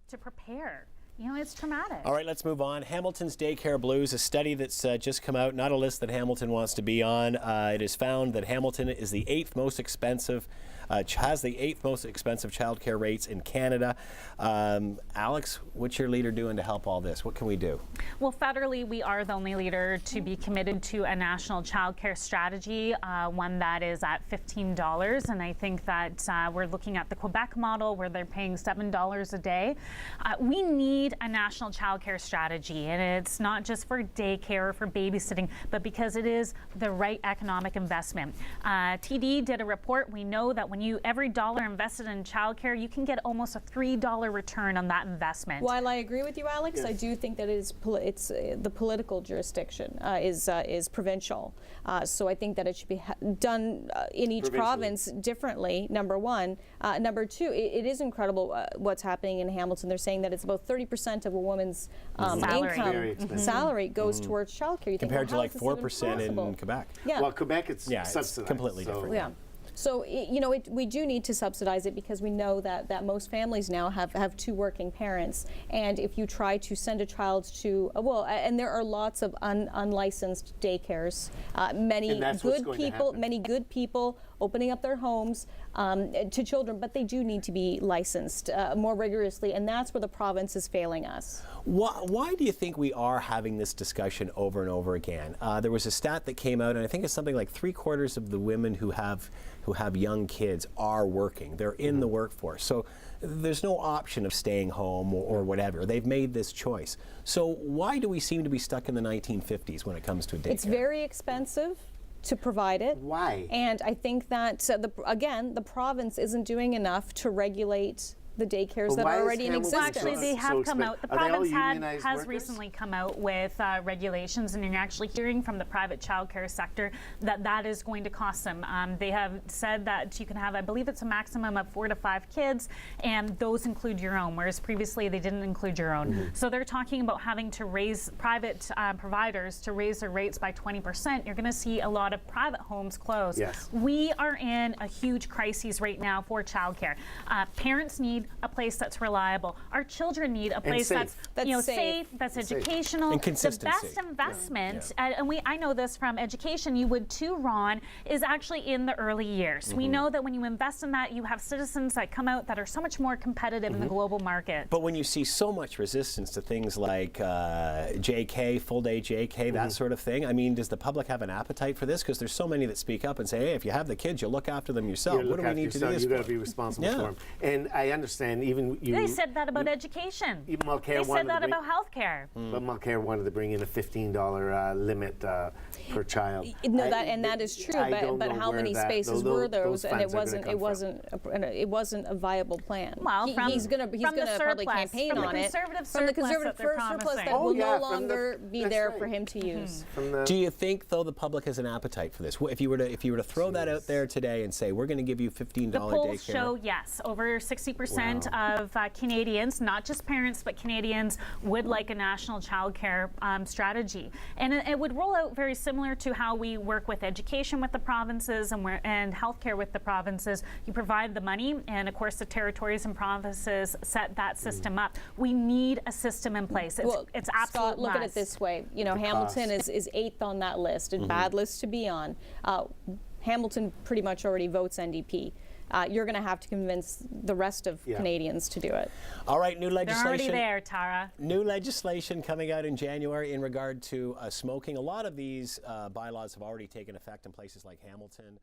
to prepare. You know, it's traumatic. All right, let's move on. Hamilton's Daycare Blues, a study that's just come out, not a list that Hamilton wants to be on. It has found that Hamilton is the eighth most expensive, has the eighth most expensive childcare rates in Canada. Alex, what's your leader doing to help all this? What can we do? Well, federally, we are the only leader to be committed to a national childcare strategy, one that is at $15. And I think that we're looking at the Quebec model where they're paying $7 a day. We need a national childcare strategy, and it's not just for daycare or for babysitting, but because it is the right economic investment. TD did a report. We know that when every dollar invested in childcare, you can get almost a $3 return on that investment. While I agree with you, Alex, yes, I do think that it's the political jurisdiction is provincial. So I think that it should be done in each province differently, number one. Number two, it is incredible what's happening in Hamilton. They're saying that it's about 30% of a woman's salary goes towards childcare. Compared to like 4% in Quebec. Yeah. Well, Quebec, it's subsidized. It's completely different. Yeah. So, you know, we do need to subsidize it because we know that most families now have two working parents. And if you try to send a child to, and there are lots of unlicensed daycares, many good people opening up their homes to children, but they do need to be licensed more rigorously, and that's where the province is failing us. Why do you think we are having this discussion over and over again? There was a stat that came out, and I think it's something like 3/4 of the women who have young kids are working. They're in the workforce. So there's no option of staying home or whatever. They've made this choice. So why do we seem to be stuck in the 1950s when it comes to a daycare? It's very expensive to provide it. Why? And I think that, the province isn't doing enough to regulate the daycares that are already in existence. Actually, they have come out. The province has recently come out with regulations, and you're actually hearing from the private childcare sector that is going to cost them. They have said that you can have, I believe it's a maximum of 4 to 5 kids, and those include your own, whereas previously they didn't include your own. So they're talking about having to raise private providers to raise their rates by 20%. You're going to see a lot of private homes close. Yes. We are in a huge crisis right now for childcare. Parents need a place that's reliable. Our children need a place that's safe, that's educational. And consistency. The best investment, and I know this from education, you would too, Ron, is actually in the early years. We know that when you invest in that, you have citizens that come out that are so much more competitive in the global market. But when you see so much resistance to things like JK, full day JK, that sort of thing, I mean, does the public have an appetite for this? Because there's so many that speak up and say, hey, if you have the kids, you look after them yourself. What do we need to do this for? You got to be responsible for them. And I understand they said that about education. Even Mulcair they said that about healthcare. But Mulcair wanted to bring in a $15 limit per child. No, that is true. But how many spaces were those? And it wasn't a viable plan. Well, he's gonna probably campaign on it from the conservative surplus that will no longer be there for him to use. Do you think, though, the public has an appetite for this? If you were to throw that out there today and say we're going to give you $15 the polls daycare, show yes, over 60% of Canadians, not just parents, but Canadians would like a national childcare strategy, and it would roll out very similar to how we work with education with the provinces and healthcare with the provinces. You provide the money, and of course the territories and provinces set that system up. We need a system in place. It's absolute Scott, look at it this way. You know, Hamilton is 8th on that list, and bad list to be on. Hamilton pretty much already votes NDP. You're going to have to convince the rest of Canadians to do it. All right, new legislation. They're already there, Tara. New legislation coming out in January in regard to smoking. A lot of these bylaws have already taken effect in places like Hamilton.